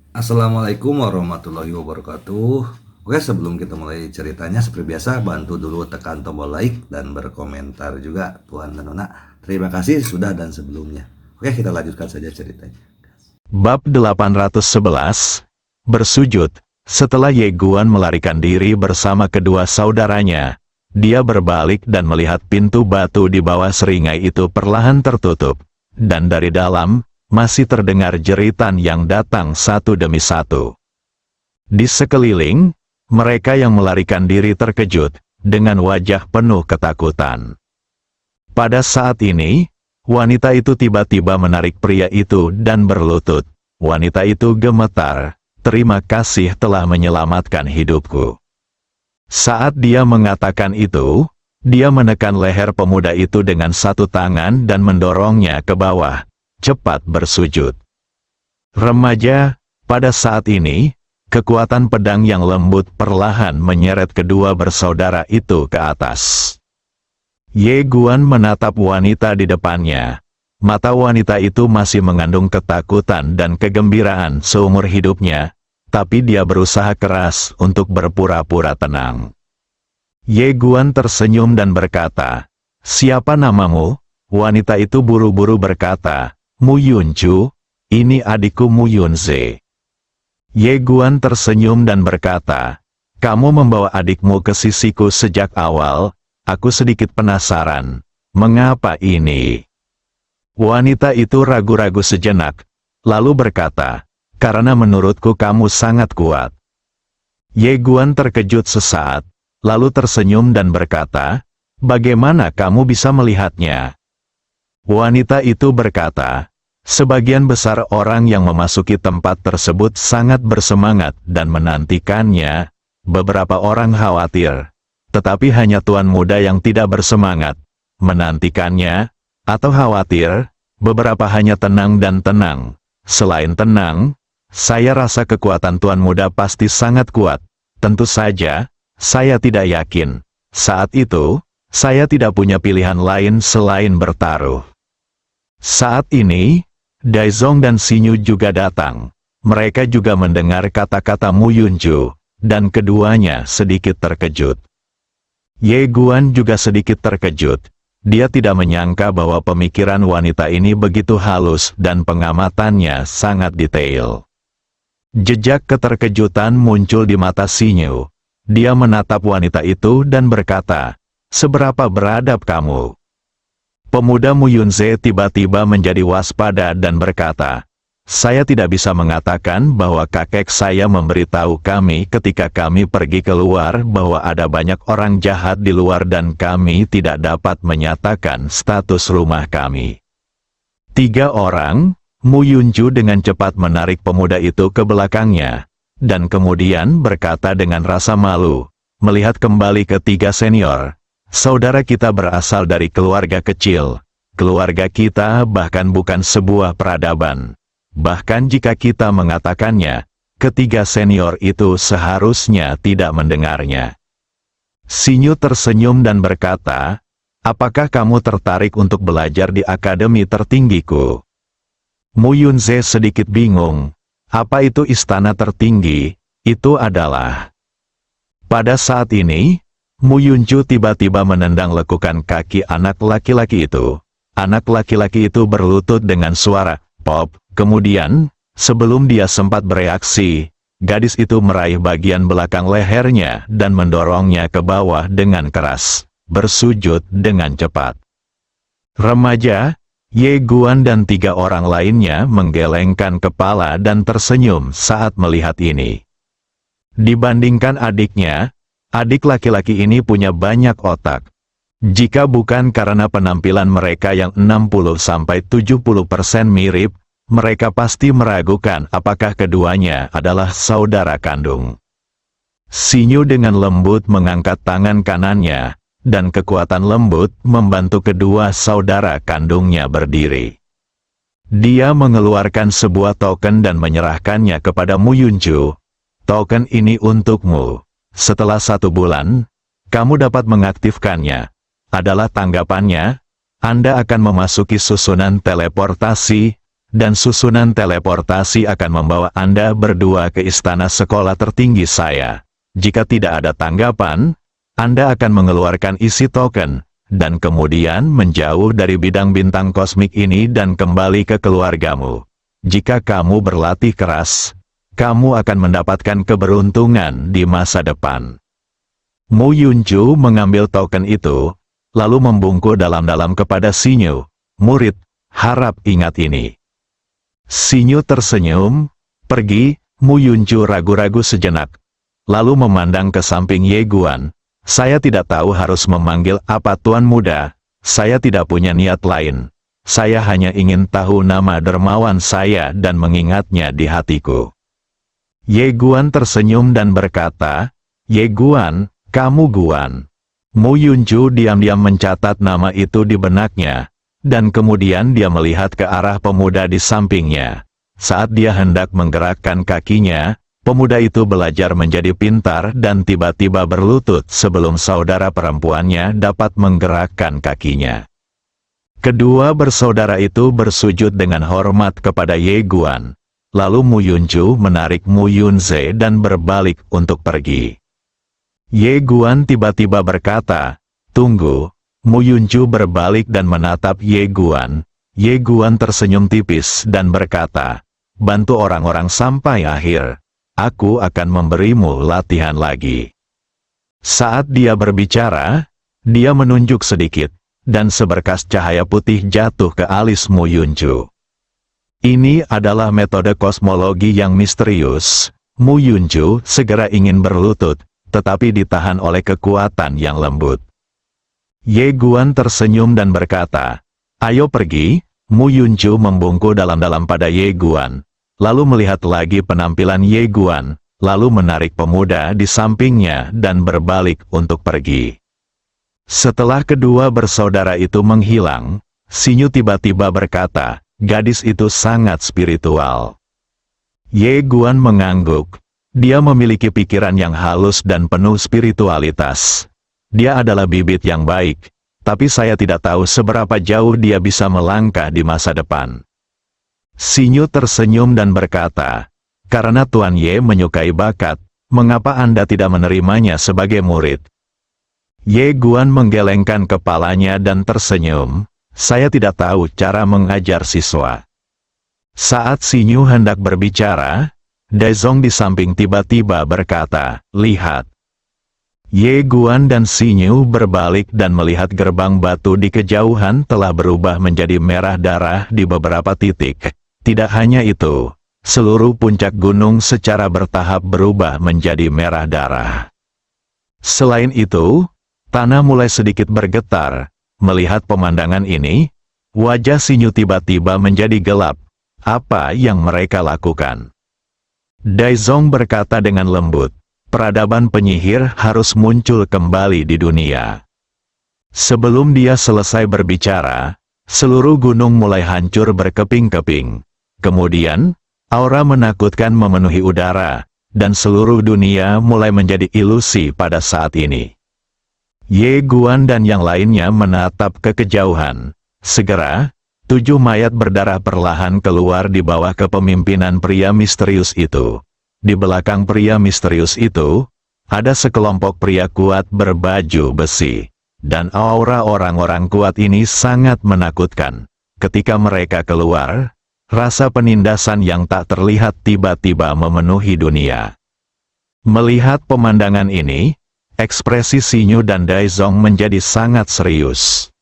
Assalamualaikum warahmatullahi wabarakatuh. Oke, sebelum kita mulai ceritanya, seperti biasa, bantu dulu tekan tombol like dan berkomentar juga, Tuan dan Nona. Terima kasih sudah dan sebelumnya. Oke, kita lanjutkan saja ceritanya. Bab 811, Bersujud. Setelah Ye Guan melarikan diri bersama kedua saudaranya, dia berbalik dan melihat pintu batu di bawah seringai itu perlahan tertutup, dan dari dalam, masih terdengar jeritan yang datang satu demi satu. Di sekeliling, mereka yang melarikan diri terkejut, dengan wajah penuh ketakutan. Pada saat ini, wanita itu tiba-tiba menarik pria itu dan berlutut. Wanita itu gemetar, "Terima kasih telah menyelamatkan hidupku." Saat dia mengatakan itu, dia menekan leher pemuda itu dengan satu tangan dan mendorongnya ke bawah. Cepat bersujud. Remaja, pada saat ini, kekuatan pedang yang lembut perlahan menyeret kedua bersaudara itu ke atas. Ye Guan menatap wanita di depannya. Mata wanita itu masih mengandung ketakutan dan kegembiraan seumur hidupnya, tapi dia berusaha keras untuk berpura-pura tenang. Ye Guan tersenyum dan berkata, "Siapa namamu?" Wanita itu buru-buru berkata, "Mu Yunju, ini adikku Mu Yunze." Ye Guan tersenyum dan berkata, "Kamu membawa adikmu ke sisiku sejak awal, aku sedikit penasaran, mengapa ini?" Wanita itu ragu-ragu sejenak, lalu berkata, "Karena menurutku kamu sangat kuat." Ye Guan terkejut sesaat, lalu tersenyum dan berkata, "Bagaimana kamu bisa melihatnya?" Wanita itu berkata, "Sebagian besar orang yang memasuki tempat tersebut sangat bersemangat dan menantikannya. Beberapa orang khawatir, tetapi hanya tuan muda yang tidak bersemangat, menantikannya, atau khawatir. Beberapa hanya tenang dan tenang. Selain tenang, saya rasa kekuatan tuan muda pasti sangat kuat. Tentu saja, saya tidak yakin. Saat itu, saya tidak punya pilihan lain selain bertaruh." Saat ini, Daizong dan Xinyu juga datang. Mereka juga mendengar kata-kata Mu Yunju, dan keduanya sedikit terkejut. Ye Guan juga sedikit terkejut. Dia tidak menyangka bahwa pemikiran wanita ini begitu halus dan pengamatannya sangat detail. Jejak keterkejutan muncul di mata Xinyu. Dia menatap wanita itu dan berkata, "Seberapa beradab kamu?" Pemuda Mu Yunze tiba-tiba menjadi waspada dan berkata, "Saya tidak bisa mengatakan bahwa kakek saya memberitahu kami ketika kami pergi keluar bahwa ada banyak orang jahat di luar dan kami tidak dapat menyatakan status rumah kami." 3 orang, Mu Yunju dengan cepat menarik pemuda itu ke belakangnya, dan kemudian berkata dengan rasa malu, melihat kembali ke 3 senior, "Saudara kita berasal dari keluarga kecil. Keluarga kita bahkan bukan sebuah peradaban. Bahkan jika kita mengatakannya, ketiga senior itu seharusnya tidak mendengarnya." Xinyu tersenyum dan berkata, "Apakah kamu tertarik untuk belajar di akademi tertinggiku?" Mu Yunze sedikit bingung. Apa itu istana tertinggi? Itu adalah... Pada saat ini, Mu Yunju tiba-tiba menendang lekukan kaki anak laki-laki itu. Anak laki-laki itu berlutut dengan suara pop. Kemudian, sebelum dia sempat bereaksi, gadis itu meraih bagian belakang lehernya dan mendorongnya ke bawah dengan keras, bersujud dengan cepat. Remaja, Ye Guan dan 3 orang lainnya menggelengkan kepala dan tersenyum saat melihat ini. Dibandingkan adiknya, adik laki-laki ini punya banyak otak. Jika bukan karena penampilan mereka yang 60-70% mirip, mereka pasti meragukan apakah keduanya adalah saudara kandung. Xinyu dengan lembut mengangkat tangan kanannya, dan kekuatan lembut membantu kedua saudara kandungnya berdiri. Dia mengeluarkan sebuah token dan menyerahkannya kepada Mu Yunju. "Token ini untukmu. Setelah 1 bulan, kamu dapat mengaktifkannya." Adalah tanggapannya, Anda akan memasuki susunan teleportasi, dan susunan teleportasi akan membawa Anda berdua ke istana sekolah tertinggi saya. Jika tidak ada tanggapan, Anda akan mengeluarkan isi token, dan kemudian menjauh dari bidang bintang kosmik ini dan kembali ke keluargamu. Jika kamu berlatih keras, kamu akan mendapatkan keberuntungan di masa depan. Mu Yunju mengambil token itu, lalu membungkuk dalam-dalam kepada Sinyu. Murid, harap ingat ini. Sinyu tersenyum. Pergi. Mu Yunju ragu-ragu sejenak, lalu memandang ke samping Ye Guan. Saya tidak tahu harus memanggil apa Tuan Muda. Saya tidak punya niat lain. Saya hanya ingin tahu nama dermawan saya dan mengingatnya di hatiku. Ye Guan tersenyum dan berkata, Ye Guan, kamu Guan. Mu Yunju diam-diam mencatat nama itu di benaknya, dan kemudian dia melihat ke arah pemuda di sampingnya. Saat dia hendak menggerakkan kakinya, pemuda itu belajar menjadi pintar dan tiba-tiba berlutut sebelum saudara perempuannya dapat menggerakkan kakinya. Kedua bersaudara itu bersujud dengan hormat kepada Ye Guan. Lalu Mu Yunju menarik Mu Yunze dan berbalik untuk pergi. Ye Guan tiba-tiba berkata, tunggu. Mu Yunju berbalik dan menatap Ye Guan. Ye Guan tersenyum tipis dan berkata, bantu orang-orang sampai akhir. Aku akan memberimu latihan lagi. Saat dia berbicara, dia menunjuk sedikit, dan seberkas cahaya putih jatuh ke alis Mu Yunju. Ini adalah metode kosmologi yang misterius. Mu Yunju segera ingin berlutut, tetapi ditahan oleh kekuatan yang lembut. Ye Guan tersenyum dan berkata, ayo pergi. Mu Yunju membungkuk dalam-dalam pada Ye Guan, lalu melihat lagi penampilan Ye Guan, lalu menarik pemuda di sampingnya dan berbalik untuk pergi. Setelah kedua bersaudara itu menghilang, Sinyu tiba-tiba berkata, gadis itu sangat spiritual. Ye Guan mengangguk. Dia memiliki pikiran yang halus dan penuh spiritualitas. Dia adalah bibit yang baik, tapi saya tidak tahu seberapa jauh dia bisa melangkah di masa depan. Sinyu tersenyum dan berkata, karena Tuan Ye menyukai bakat, mengapa Anda tidak menerimanya sebagai murid? Ye Guan menggelengkan kepalanya dan tersenyum, saya tidak tahu cara mengajar siswa. Saat Sinyu hendak berbicara, Daizong di samping tiba-tiba berkata, lihat. Ye Guan dan Sinyu berbalik dan melihat gerbang batu di kejauhan telah berubah menjadi merah darah di beberapa titik. Tidak hanya itu, seluruh puncak gunung secara bertahap berubah menjadi merah darah. Selain itu, tanah mulai sedikit bergetar. Melihat pemandangan ini, wajah Sinyu tiba-tiba menjadi gelap. Apa yang mereka lakukan? Daizong berkata dengan lembut, peradaban penyihir harus muncul kembali di dunia. Sebelum dia selesai berbicara, seluruh gunung mulai hancur berkeping-keping. Kemudian, aura menakutkan memenuhi udara, dan seluruh dunia mulai menjadi ilusi pada saat ini. Ye Guan dan yang lainnya menatap ke kejauhan. Segera, 7 mayat berdarah perlahan keluar di bawah kepemimpinan pria misterius itu. Di belakang pria misterius itu, ada sekelompok pria kuat berbaju besi. Dan aura orang-orang kuat ini sangat menakutkan. Ketika mereka keluar, rasa penindasan yang tak terlihat tiba-tiba memenuhi dunia. Melihat pemandangan ini, ekspresi Sinyu dan Daizong menjadi sangat serius.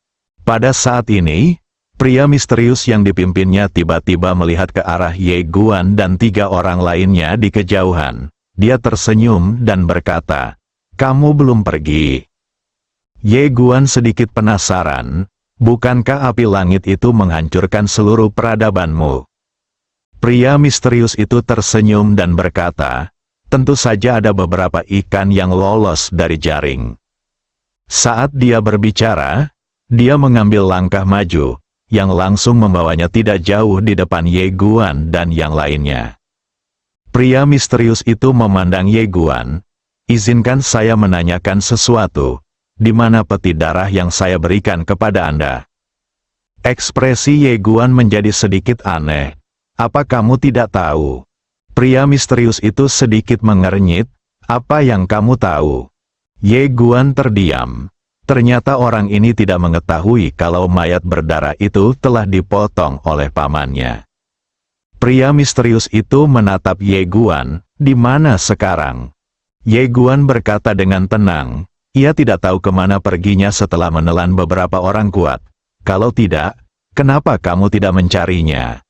Pada saat ini, pria misterius yang dipimpinnya tiba-tiba melihat ke arah Ye Guan dan 3 orang lainnya di kejauhan. Dia tersenyum dan berkata, kamu belum pergi. Ye Guan sedikit penasaran, bukankah api langit itu menghancurkan seluruh peradabanmu? Pria misterius itu tersenyum dan berkata, tentu saja ada beberapa ikan yang lolos dari jaring. Saat dia berbicara, dia mengambil langkah maju, yang langsung membawanya tidak jauh di depan Ye Guan dan yang lainnya. Pria misterius itu memandang Ye Guan, izinkan saya menanyakan sesuatu, di mana peti darah yang saya berikan kepada Anda? Ekspresi Ye Guan menjadi sedikit aneh, Apa kamu tidak tahu? Pria misterius itu sedikit mengernyit. Apa yang kamu tahu? Ye Guan terdiam. Ternyata orang ini tidak mengetahui kalau mayat berdarah itu telah dipotong oleh pamannya. Pria misterius itu menatap Ye Guan, di mana sekarang? Ye Guan berkata dengan tenang, ia tidak tahu kemana perginya setelah menelan beberapa orang kuat. Kalau tidak, kenapa kamu tidak mencarinya?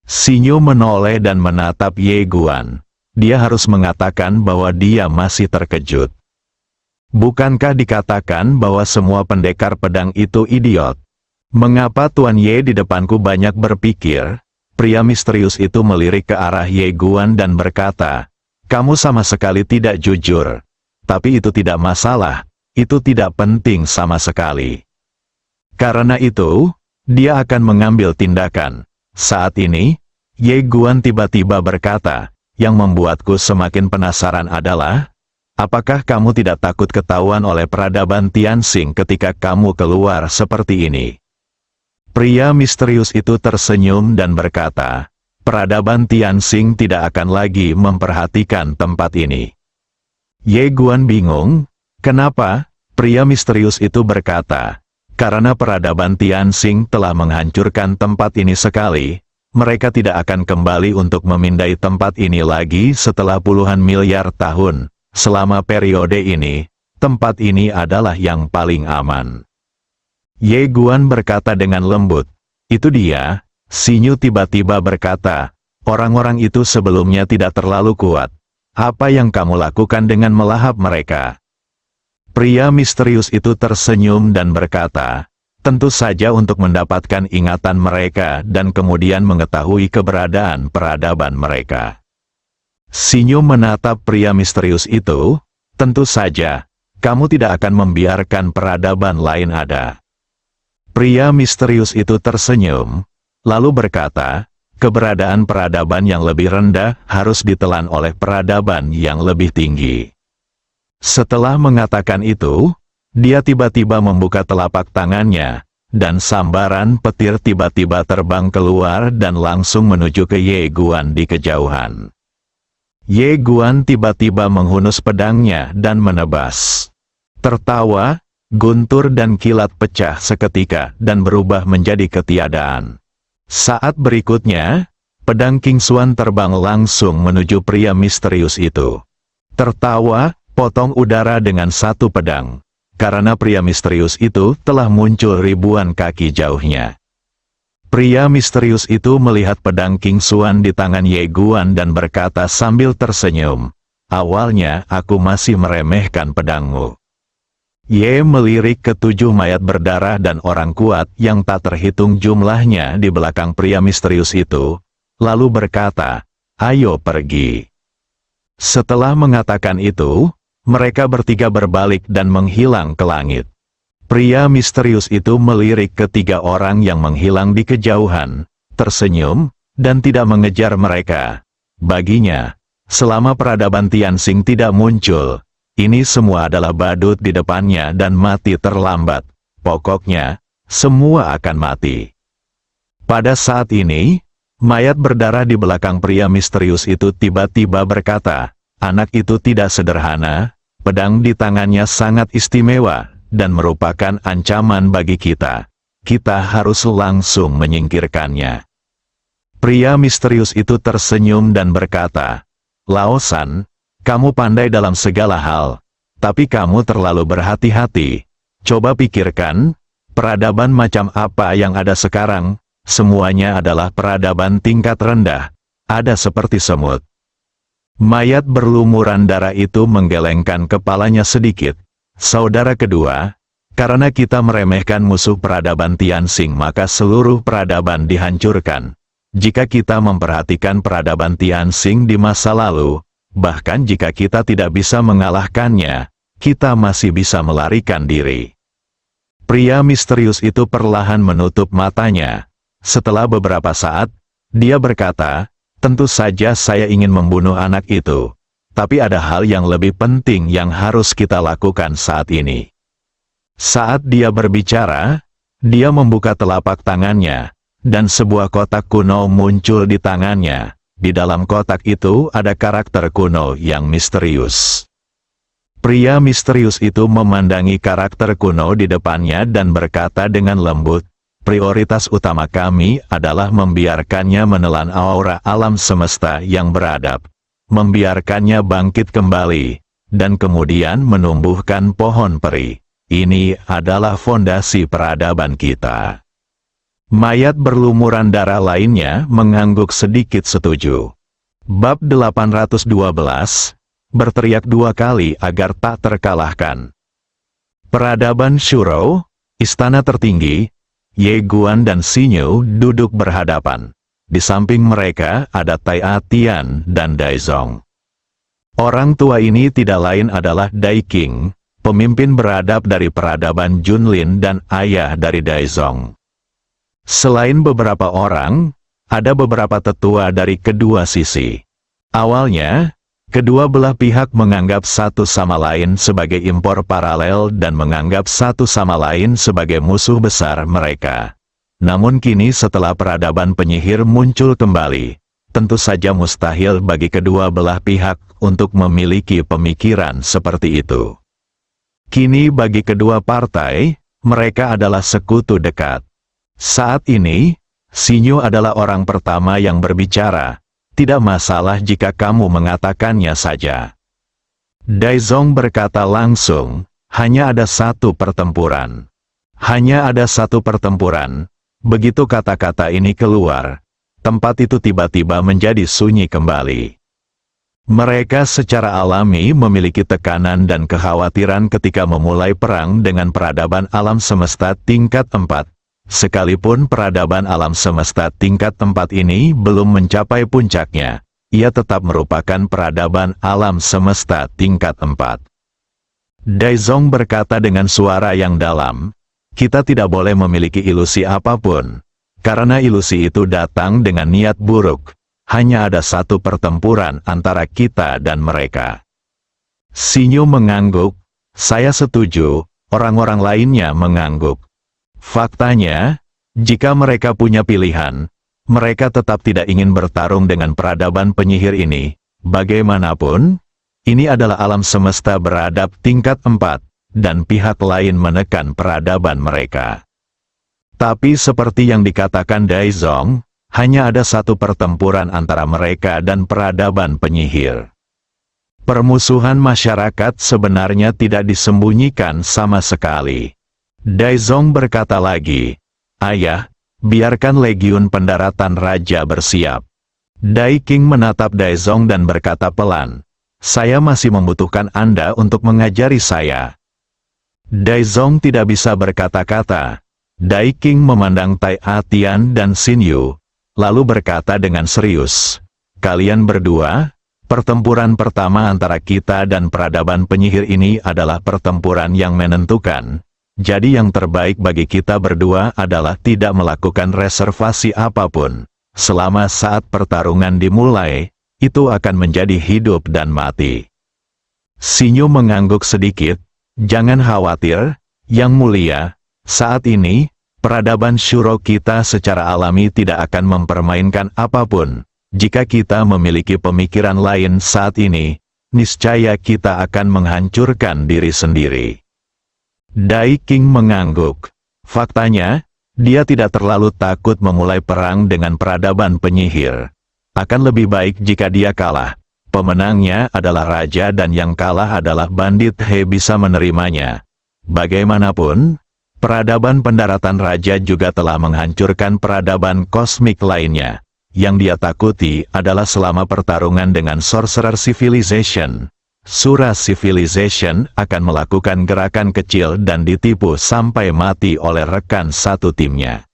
Sinyo menoleh dan menatap Ye Guan. Dia harus mengatakan bahwa dia masih terkejut. Bukankah dikatakan bahwa semua pendekar pedang itu idiot? Mengapa Tuan Ye di depanku banyak berpikir? Pria misterius itu melirik ke arah Ye Guan dan berkata, kamu sama sekali tidak jujur. Tapi itu tidak masalah, itu tidak penting sama sekali. Karena itu, dia akan mengambil tindakan. Saat ini, Ye Guan tiba-tiba berkata, yang membuatku semakin penasaran adalah, apakah kamu tidak takut ketahuan oleh peradaban Tianxing ketika kamu keluar seperti ini? Pria misterius itu tersenyum dan berkata, peradaban Tianxing tidak akan lagi memperhatikan tempat ini. Ye Guan bingung, kenapa? Pria misterius itu berkata, karena peradaban Tianxing telah menghancurkan tempat ini sekali, mereka tidak akan kembali untuk memindai tempat ini lagi setelah puluhan miliar tahun. Selama periode ini, tempat ini adalah yang paling aman. Ye Guan berkata dengan lembut, itu dia. Sinyo tiba-tiba berkata, orang-orang itu sebelumnya tidak terlalu kuat. Apa yang kamu lakukan dengan melahap mereka? Pria misterius itu tersenyum dan berkata, tentu saja untuk mendapatkan ingatan mereka dan kemudian mengetahui keberadaan peradaban mereka. Sinyo menatap pria misterius itu, tentu saja, kamu tidak akan membiarkan peradaban lain ada. Pria misterius itu tersenyum, lalu berkata, keberadaan peradaban yang lebih rendah harus ditelan oleh peradaban yang lebih tinggi. Setelah mengatakan itu, dia tiba-tiba membuka telapak tangannya, dan sambaran petir tiba-tiba terbang keluar dan langsung menuju ke Ye Guan di kejauhan. Ye Guan tiba-tiba menghunus pedangnya dan menebas. Tertawa, guntur dan kilat pecah seketika dan berubah menjadi ketiadaan. Saat berikutnya, pedang King Xuan terbang langsung menuju pria misterius itu. Tertawa, potong udara dengan satu pedang. Karena pria misterius itu telah muncul ribuan kaki jauhnya. Pria misterius itu melihat pedang King Xuan di tangan Ye Guan dan berkata sambil tersenyum, awalnya aku masih meremehkan pedangmu. Ye melirik ke 7 mayat berdarah dan orang kuat yang tak terhitung jumlahnya di belakang pria misterius itu, lalu berkata, ayo pergi. Setelah mengatakan itu, mereka bertiga berbalik dan menghilang ke langit. Pria misterius itu melirik ke 3 orang yang menghilang di kejauhan, tersenyum, dan tidak mengejar mereka. Baginya, selama peradaban Tianxing tidak muncul, ini semua adalah badut di depannya dan mati terlambat. Pokoknya, semua akan mati. Pada saat ini, mayat berdarah di belakang pria misterius itu tiba-tiba berkata, anak itu tidak sederhana, pedang di tangannya sangat istimewa, dan merupakan ancaman bagi kita. Kita harus langsung menyingkirkannya. Pria misterius itu tersenyum dan berkata, Lao San, kamu pandai dalam segala hal, tapi kamu terlalu berhati-hati. Coba pikirkan, peradaban macam apa yang ada sekarang, semuanya adalah peradaban tingkat rendah, ada seperti semut. Mayat berlumuran darah itu menggelengkan kepalanya sedikit. Saudara kedua, karena kita meremehkan musuh peradaban Tianxing maka seluruh peradaban dihancurkan. Jika kita memperhatikan peradaban Tianxing di masa lalu, bahkan jika kita tidak bisa mengalahkannya, kita masih bisa melarikan diri. Pria misterius itu perlahan menutup matanya. Setelah beberapa saat, dia berkata, tentu saja saya ingin membunuh anak itu. Tapi ada hal yang lebih penting yang harus kita lakukan saat ini. Saat dia berbicara, dia membuka telapak tangannya, dan sebuah kotak kuno muncul di tangannya. Di dalam kotak itu ada karakter kuno yang misterius. Pria misterius itu memandangi karakter kuno di depannya dan berkata dengan lembut, "Prioritas utama kami adalah membiarkannya menelan aura alam semesta yang beradab, membiarkannya bangkit kembali, dan kemudian menumbuhkan pohon peri. Ini adalah fondasi peradaban kita." Mayat berlumuran darah lainnya mengangguk sedikit setuju. Bab 812, berteriak 2 kali agar tak terkalahkan. Peradaban Shuro, istana tertinggi, Ye Guan dan Xinyu duduk berhadapan. Di samping mereka ada Tai Atian dan Daizong. Orang tua ini tidak lain adalah Dai Qing, pemimpin beradab dari peradaban Junlin dan ayah dari Daizong. Selain beberapa orang, ada beberapa tetua dari kedua sisi. Awalnya, kedua belah pihak menganggap satu sama lain sebagai impor paralel dan menganggap satu sama lain sebagai musuh besar mereka. Namun kini setelah peradaban penyihir muncul kembali, tentu saja mustahil bagi kedua belah pihak untuk memiliki pemikiran seperti itu. Kini bagi kedua partai, mereka adalah sekutu dekat. Saat ini, Xinyu adalah orang pertama yang berbicara. Tidak masalah jika kamu mengatakannya saja. Daizong berkata langsung, hanya ada satu pertempuran. Hanya ada satu pertempuran. Begitu kata-kata ini keluar, tempat itu tiba-tiba menjadi sunyi kembali. Mereka secara alami memiliki tekanan dan kekhawatiran ketika memulai perang dengan peradaban alam semesta tingkat 4. Sekalipun peradaban alam semesta tingkat 4 ini belum mencapai puncaknya, ia tetap merupakan peradaban alam semesta tingkat 4. Daizong berkata dengan suara yang dalam, "Kita tidak boleh memiliki ilusi apapun, karena ilusi itu datang dengan niat buruk. Hanya ada satu pertempuran antara kita dan mereka." Xinyu mengangguk, "Saya setuju," orang-orang lainnya mengangguk. Faktanya, jika mereka punya pilihan, mereka tetap tidak ingin bertarung dengan peradaban penyihir ini. Bagaimanapun, ini adalah alam semesta beradab tingkat 4, dan pihak lain menekan peradaban mereka. Tapi seperti yang dikatakan Daizong, hanya ada satu pertempuran antara mereka dan peradaban penyihir. Permusuhan masyarakat sebenarnya tidak disembunyikan sama sekali. Daizong berkata lagi, "Ayah, biarkan legiun pendaratan raja bersiap." Dai Qing menatap Daizong dan berkata pelan, "Saya masih membutuhkan Anda untuk mengajari saya." Daizong tidak bisa berkata-kata. Dai Qing memandang Tai Atian dan Xinyu, lalu berkata dengan serius, "Kalian berdua, pertempuran pertama antara kita dan peradaban penyihir ini adalah pertempuran yang menentukan. Jadi yang terbaik bagi kita berdua adalah tidak melakukan reservasi apapun. Selama saat pertarungan dimulai, itu akan menjadi hidup dan mati." Xinyu mengangguk sedikit, "Jangan khawatir, Yang Mulia, saat ini, peradaban Shuro kita secara alami tidak akan mempermainkan apapun. Jika kita memiliki pemikiran lain saat ini, niscaya kita akan menghancurkan diri sendiri." Dai Qing mengangguk. Faktanya, dia tidak terlalu takut memulai perang dengan peradaban penyihir. Akan lebih baik jika dia kalah. Pemenangnya adalah raja dan yang kalah adalah bandit He bisa menerimanya. Bagaimanapun, peradaban pendaratan raja juga telah menghancurkan peradaban kosmik lainnya. Yang dia takuti adalah selama pertarungan dengan Sorcerer Civilization. Sura Civilization akan melakukan gerakan kecil dan ditipu sampai mati oleh rekan satu timnya.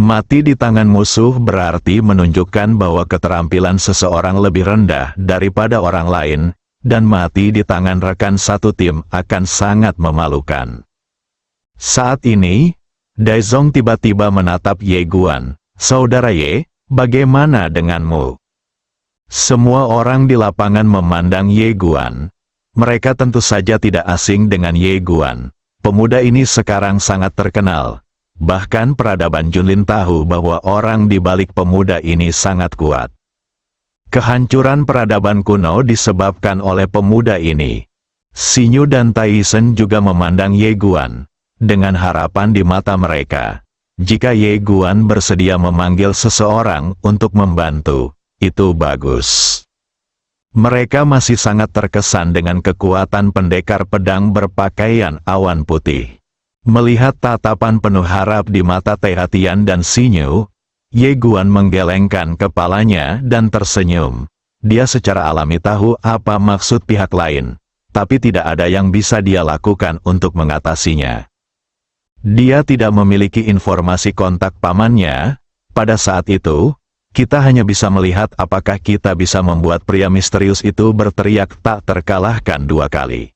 Mati di tangan musuh berarti menunjukkan bahwa keterampilan seseorang lebih rendah daripada orang lain, dan mati di tangan rekan satu tim akan sangat memalukan. Saat ini, Daizong tiba-tiba menatap Ye Guan. "Saudara Ye, bagaimana denganmu?" Semua orang di lapangan memandang Ye Guan. Mereka tentu saja tidak asing dengan Ye Guan. Pemuda ini sekarang sangat terkenal. Bahkan peradaban Junlin tahu bahwa orang di balik pemuda ini sangat kuat. Kehancuran peradaban kuno disebabkan oleh pemuda ini. Xinyu dan Tyson juga memandang Ye Guan dengan harapan di mata mereka. Jika Ye Guan bersedia memanggil seseorang untuk membantu, itu bagus. Mereka masih sangat terkesan dengan kekuatan pendekar pedang berpakaian awan putih. Melihat tatapan penuh harap di mata Tian dan Xinyu, Ye Guan menggelengkan kepalanya dan tersenyum. Dia secara alami tahu apa maksud pihak lain, tapi tidak ada yang bisa dia lakukan untuk mengatasinya. Dia tidak memiliki informasi kontak pamannya. Pada saat itu, kita hanya bisa melihat apakah kita bisa membuat pria misterius itu berteriak tak terkalahkan 2 kali.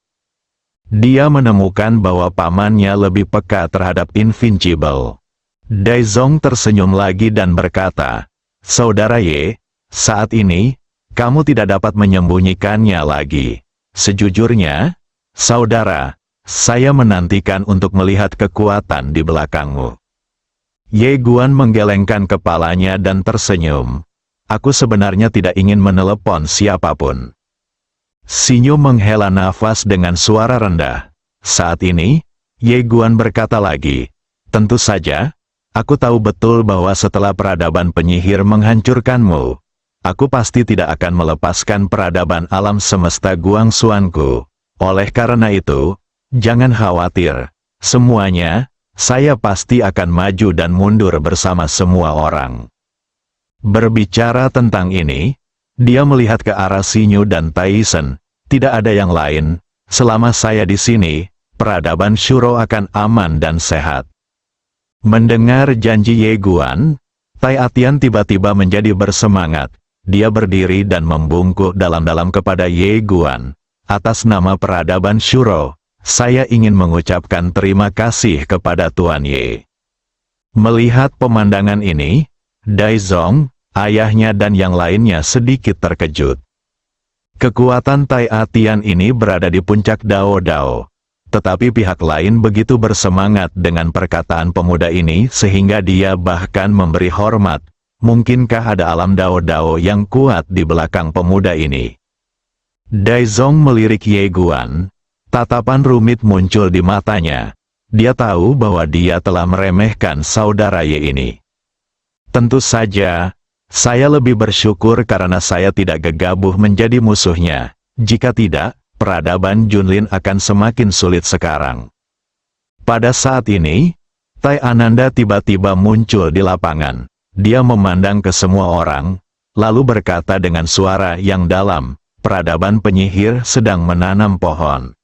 Dia menemukan bahwa pamannya lebih peka terhadap Invincible. Daizong tersenyum lagi dan berkata, "Saudara Ye, saat ini, kamu tidak dapat menyembunyikannya lagi. Sejujurnya, saudara, saya menantikan untuk melihat kekuatan di belakangmu." Ye Guan menggelengkan kepalanya dan tersenyum. "Aku sebenarnya tidak ingin menelepon siapapun." Xinyu menghela nafas dengan suara rendah. Saat ini, Ye Guan berkata lagi, "Tentu saja, aku tahu betul bahwa setelah peradaban penyihir menghancurkanmu, aku pasti tidak akan melepaskan peradaban alam semesta Guangxuanku. Oleh karena itu, jangan khawatir, semuanya, saya pasti akan maju dan mundur bersama semua orang." Berbicara tentang ini, dia melihat ke arah Xinyu dan Tyson. "Tidak ada yang lain, selama saya di sini, peradaban Shuro akan aman dan sehat." Mendengar janji Ye Guan, Tian tiba-tiba menjadi bersemangat. Dia berdiri dan membungkuk dalam-dalam kepada Ye Guan. "Atas nama peradaban Shuro, saya ingin mengucapkan terima kasih kepada Tuan Ye." Melihat pemandangan ini, Daizong, ayahnya dan yang lainnya sedikit terkejut. Kekuatan Tian ini berada di puncak Dao Dao. Tetapi pihak lain begitu bersemangat dengan perkataan pemuda ini sehingga dia bahkan memberi hormat. Mungkinkah ada alam Dao Dao yang kuat di belakang pemuda ini? Daizong melirik Ye Guan. Tatapan rumit muncul di matanya. Dia tahu bahwa dia telah meremehkan saudara Ye ini. "Tentu saja, saya lebih bersyukur karena saya tidak gegabah menjadi musuhnya. Jika tidak, peradaban Junlin akan semakin sulit sekarang." Pada saat ini, Tai Ananda tiba-tiba muncul di lapangan. Dia memandang ke semua orang, lalu berkata dengan suara yang dalam, "Peradaban penyihir sedang menanam pohon."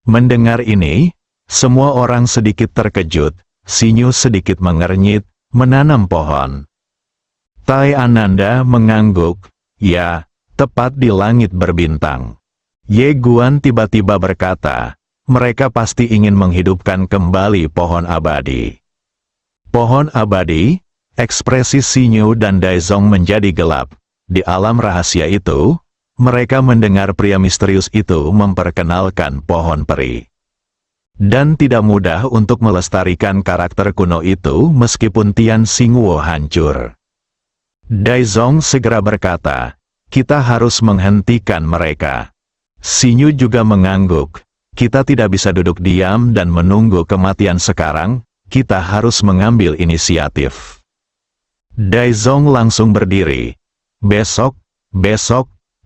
Mendengar ini, semua orang sedikit terkejut. Xinyu sedikit mengernyit, "Menanam pohon?" Tai Ananda mengangguk, "Ya, tepat di langit berbintang." Ye Guan tiba-tiba berkata, "Mereka pasti ingin menghidupkan kembali pohon abadi." Pohon abadi? Ekspresi Xinyu dan Daizong menjadi gelap. Di alam rahasia itu, mereka mendengar pria misterius itu memperkenalkan pohon peri. Dan tidak mudah untuk melestarikan karakter kuno itu meskipun Tian Xingwo hancur. Daizong segera berkata, "Kita harus menghentikan mereka." Xinyu juga mengangguk. "Kita tidak bisa duduk diam dan menunggu kematian sekarang, kita harus mengambil inisiatif." Daizong langsung berdiri. Besok,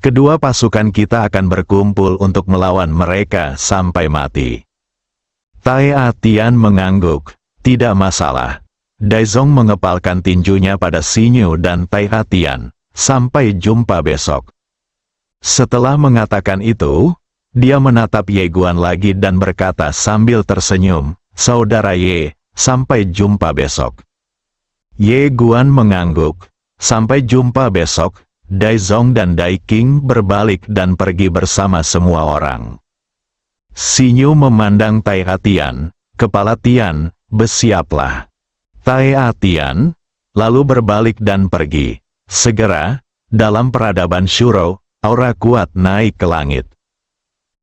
kedua pasukan kita akan berkumpul untuk melawan mereka sampai mati." Tian mengangguk. "Tidak masalah." Daizong mengepalkan tinjunya pada Xinyu dan Tian. "Sampai jumpa besok." Setelah mengatakan itu, dia menatap Ye Guan lagi dan berkata sambil tersenyum, "Saudara Ye, sampai jumpa besok." Ye Guan mengangguk. "Sampai jumpa besok." Daizong dan Dai King berbalik dan pergi bersama semua orang. Xinyu memandang Tian. "Kepala Tian, bersiaplah." Tian lalu berbalik dan pergi. Segera, dalam peradaban Shuro, aura kuat naik ke langit.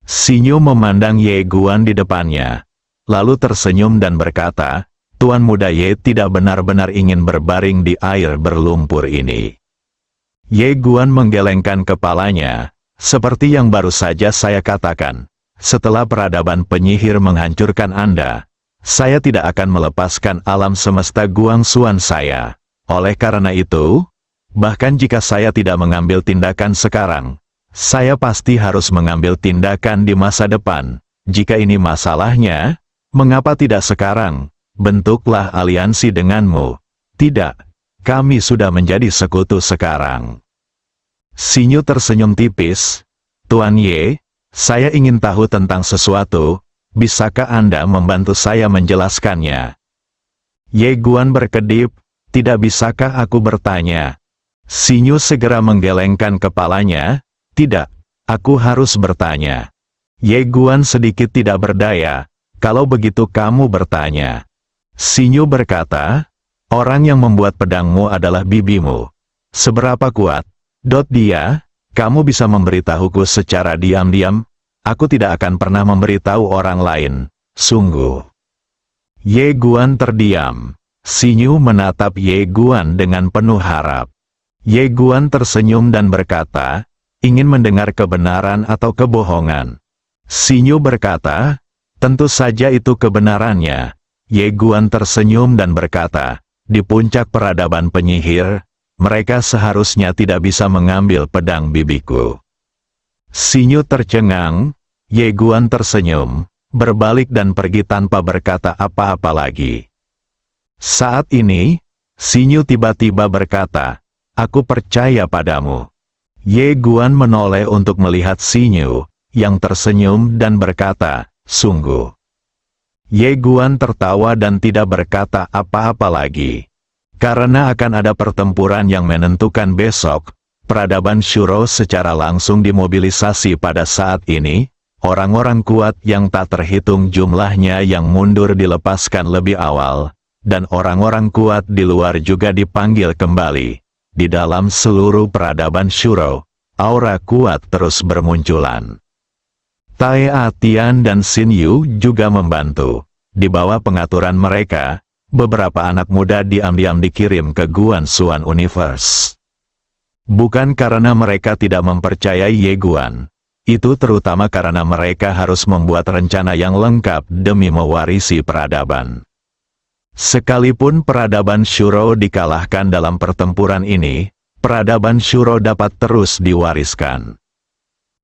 Xinyu memandang Ye Guan di depannya, lalu tersenyum dan berkata, Tuan Muda Ye tidak benar-benar ingin berbaring di air berlumpur ini. Ye Guan menggelengkan kepalanya, seperti yang baru saja saya katakan. Setelah peradaban penyihir menghancurkan Anda, saya tidak akan melepaskan alam semesta Guangxuan saya. Oleh karena itu, bahkan jika saya tidak mengambil tindakan sekarang, saya pasti harus mengambil tindakan di masa depan. Jika ini masalahnya, mengapa tidak sekarang? Bentuklah aliansi denganmu. Tidak, kami sudah menjadi sekutu sekarang. Sinyu tersenyum tipis. Tuan Ye, saya ingin tahu tentang sesuatu, bisakah Anda membantu saya menjelaskannya? Ye Guan berkedip, tidak bisakah aku bertanya? Sinyu segera menggelengkan kepalanya, tidak, aku harus bertanya. Ye Guan sedikit tidak berdaya, kalau begitu kamu bertanya. Sinyu berkata, orang yang membuat pedangmu adalah bibimu. Seberapa kuat? Dia, kamu bisa memberitahuku secara diam-diam? Aku tidak akan pernah memberitahu orang lain, sungguh. Ye Guan terdiam. Sinyu menatap Ye Guan dengan penuh harap. Ye Guan tersenyum dan berkata, ingin mendengar kebenaran atau kebohongan. Sinyu berkata, tentu saja itu kebenarannya. Ye Guan tersenyum dan berkata, di puncak peradaban penyihir, mereka seharusnya tidak bisa mengambil pedang bibiku. Sinyu tercengang, Ye Guan tersenyum, berbalik dan pergi tanpa berkata apa-apa lagi. Saat ini, Sinyu tiba-tiba berkata, aku percaya padamu. Ye Guan menoleh untuk melihat Sinyu, yang tersenyum dan berkata, sungguh. Ye Guan tertawa dan tidak berkata apa-apa lagi. Karena akan ada pertempuran yang menentukan besok, peradaban Shuro secara langsung dimobilisasi pada saat ini, orang-orang kuat yang tak terhitung jumlahnya yang mundur dilepaskan lebih awal, dan orang-orang kuat di luar juga dipanggil kembali. Di dalam seluruh peradaban Shuro, aura kuat terus bermunculan. Tai Atian dan Xin Yu juga membantu. Di bawah pengaturan mereka, beberapa anak muda diam-diam dikirim ke Guangxuan Universe. Bukan karena mereka tidak mempercayai Ye Guan. Itu terutama karena mereka harus membuat rencana yang lengkap demi mewarisi peradaban. Sekalipun peradaban Shuro dikalahkan dalam pertempuran ini, peradaban Shuro dapat terus diwariskan.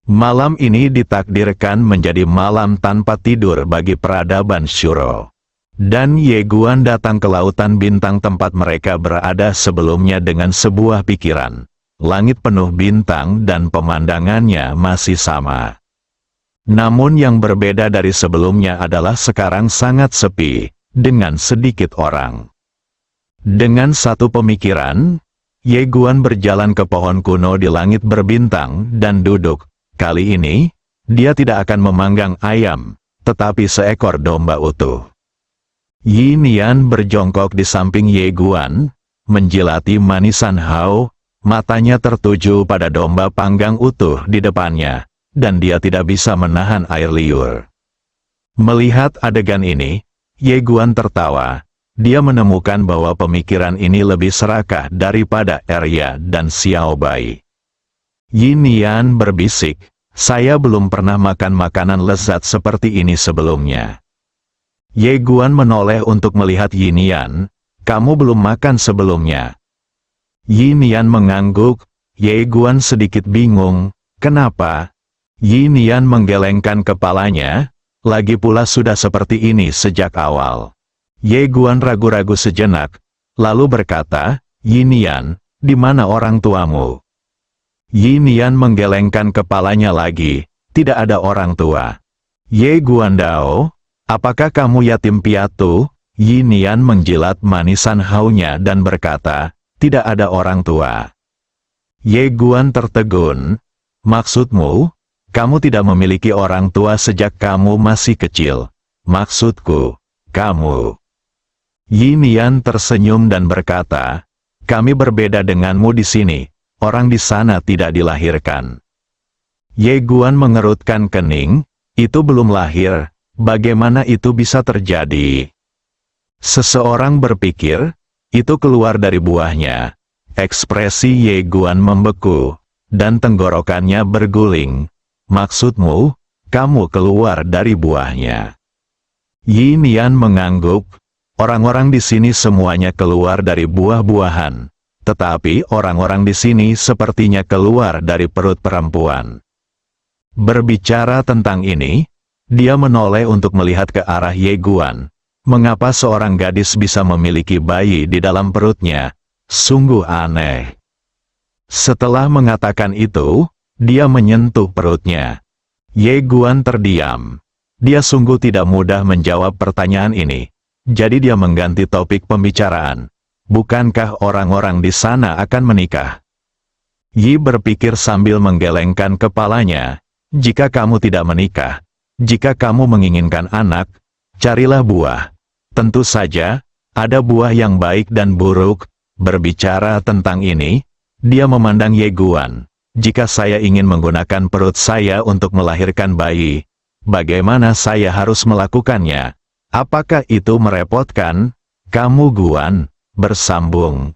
Malam ini ditakdirkan menjadi malam tanpa tidur bagi peradaban Shuro. Dan Ye Guan datang ke lautan bintang tempat mereka berada sebelumnya dengan sebuah pikiran. Langit penuh bintang dan pemandangannya masih sama. Namun yang berbeda dari sebelumnya adalah sekarang sangat sepi, dengan sedikit orang. Dengan satu pemikiran, Ye Guan berjalan ke pohon kuno di langit berbintang dan duduk. Kali ini, dia tidak akan memanggang ayam, tetapi seekor domba utuh. Yin Yan berjongkok di samping Ye Guan, menjilati manisan hao, matanya tertuju pada domba panggang utuh di depannya, dan dia tidak bisa menahan air liur. Melihat adegan ini, Ye Guan tertawa. Dia menemukan bahwa pemikiran ini lebih serakah daripada Arya dan Xiao Bai. Yin Yan berbisik, saya belum pernah makan makanan lezat seperti ini sebelumnya. Ye Guan menoleh untuk melihat Yin Yan, kamu belum makan sebelumnya. Yin Yan mengangguk, Ye Guan sedikit bingung, kenapa? Yin Yan menggelengkan kepalanya, lagi pula sudah seperti ini sejak awal. Ye Guan ragu-ragu sejenak, lalu berkata, Yin Yan, di mana orang tuamu? Yin Yan menggelengkan kepalanya lagi, tidak ada orang tua. Ye Guan Dao, apakah kamu yatim piatu? Yin Yan menjilat manisan haunya dan berkata, tidak ada orang tua. Ye Guan tertegun, maksudmu, kamu tidak memiliki orang tua sejak kamu masih kecil. Maksudku, kamu. Yin Yan tersenyum dan berkata, kami berbeda denganmu di sini. Orang di sana tidak dilahirkan. Ye Guan mengerutkan kening, itu belum lahir, bagaimana itu bisa terjadi? Seseorang berpikir, itu keluar dari buahnya. Ekspresi Ye Guan membeku, dan tenggorokannya berguling. Maksudmu, kamu keluar dari buahnya? Yin Yan mengangguk, orang-orang di sini semuanya keluar dari buah-buahan. Tetapi orang-orang di sini sepertinya keluar dari perut perempuan. Berbicara tentang ini, dia menoleh untuk melihat ke arah Ye Guan. Mengapa seorang gadis bisa memiliki bayi di dalam perutnya? Sungguh aneh. Setelah mengatakan itu, dia menyentuh perutnya. Ye Guan terdiam. Dia sungguh tidak mudah menjawab pertanyaan ini. Jadi dia mengganti topik pembicaraan. Bukankah orang-orang di sana akan menikah? Yi berpikir sambil menggelengkan kepalanya. Jika kamu tidak menikah, jika kamu menginginkan anak, carilah buah. Tentu saja, ada buah yang baik dan buruk. Berbicara tentang ini, dia memandang Ye Guan. Jika saya ingin menggunakan perut saya untuk melahirkan bayi, bagaimana saya harus melakukannya? Apakah itu merepotkan? Kamu Guan, bersambung.